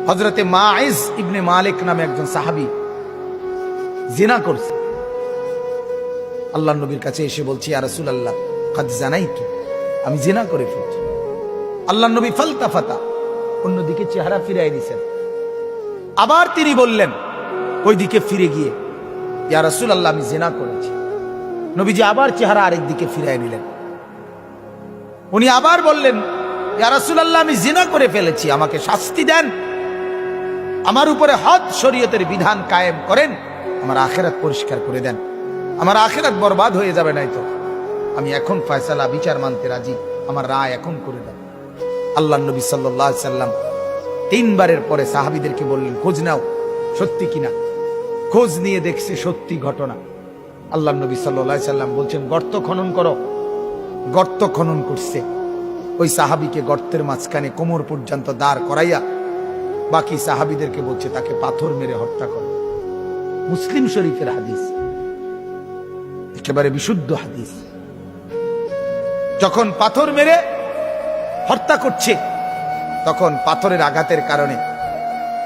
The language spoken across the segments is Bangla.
হযরতে মাইজ ইবনে মালিক নামে একজন সাহাবী জিনা করছে। আল্লাহর নবীর কাছে এসে বলছি, ইয়া রাসূলুল্লাহ কাদ জানাইতু, আমি জিনা করে ফেলেছি। আল্লাহর নবী ফালতাফাতা, অন্যদিকে চেহারা ফিরাই দিয়েছেন। আবার তিনি বললেন ওইদিকে ফিরে গিয়ে, ইয়া রাসূলুল্লাহ আমি জিনা করেছি। নবীজি আবার চেহারা আরেক দিকে ফিরাই নিলেন। উনি আবার বললেন, ইয়া রাসূলুল্লাহ আমি জিনা করে ফেলেছি, আমাকে শাস্তি দেন, আমার উপরে হদ শরীয়তের বিধান কায়েম করেন, আমার আখিরাত পরিষ্কার করে দেন, আমার আখিরাত বরবাদ হয়ে যাবে নাই তো। আমি এখন ফয়সালা বিচার মানতে রাজি, আমার রায় এখন করে দেন। আল্লাহর নবী সাল্লাল্লাহু আলাইহি সাল্লাম তিনবারের পরে সাহাবীদেরকে বললেন, খোঁজ নাও সত্যি কিনা। খোঁজ নিয়ে দেখছে সত্যি ঘটনা। আল্লাহর নবী সাল্লাল্লাহু আলাইহি সাল্লাম বলছেন, গর্ত খনন করো। গর্ত খনন করছে। ওই সাহাবীকে গর্তের মাঝখানে কোমর পর্যন্ত দাঁড় করাইয়া বাকি সাহাবীদেরকে বলছে তাকে পাথর মেরে হত্যা করো। মুসলিম শরীফের হাদিস, একেবারে বিশুদ্ধ হাদিস। যখন পাথর মেরে হত্যা করছে, তখন পাথরের আঘাতের কারণে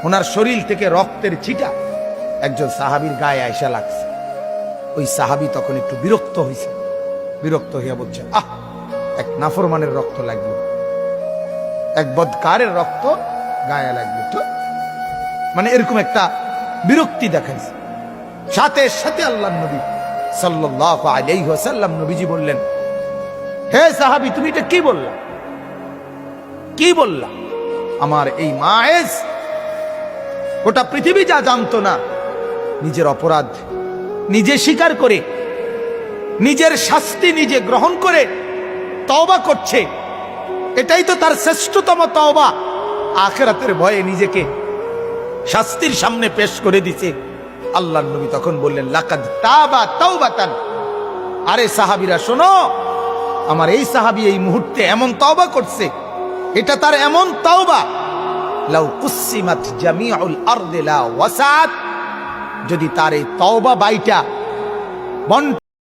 ওনার শরীর থেকে রক্তের ছিটা একজন সাহাবীর গায়ে আয়সা লাগছে। ওই সাহাবী তখন একটু বিরক্ত হয়েছে। বিরক্ত হইয়া বলছে, আহ, এক নাফরমানের রক্ত লাগলো, এক বদকারের রক্ত গায়ে লাগলো, তো মানে এরকম একটা বিরক্তি দেখাইছে। সাথে সাথে আল্লাহর নবী সাল্লাল্লাহু আলাইহি ওয়াসাল্লাম নবীজি বললেন, হে সাহাবী তুমি এটা কি বললা, কি বললা? আমার এই মায়েজ গোটা পৃথিবী যা জানতো না, নিজের অপরাধ নিজে স্বীকার করে, নিজের শাস্তি নিজে গ্রহণ করে তওবা করছে। এটাই তো তার শ্রেষ্ঠতম তওবা। আখিরাতের ভয়ে নিজেকে শাস্তির সামনে পেশ করে দিছে। আল্লাহর নবী তখন বললেন, লাকাদ তাবা তাওবাতান, আরে সাহাবীরা শোনো, আমার এই সাহাবী এই মুহূর্তে এমন তওবা করছে, এটা তার এমন তওবা, লাউ কুসিমাত জামিউল আরদি লা ওয়াসাত, যদি তার এই তওবা বাইটা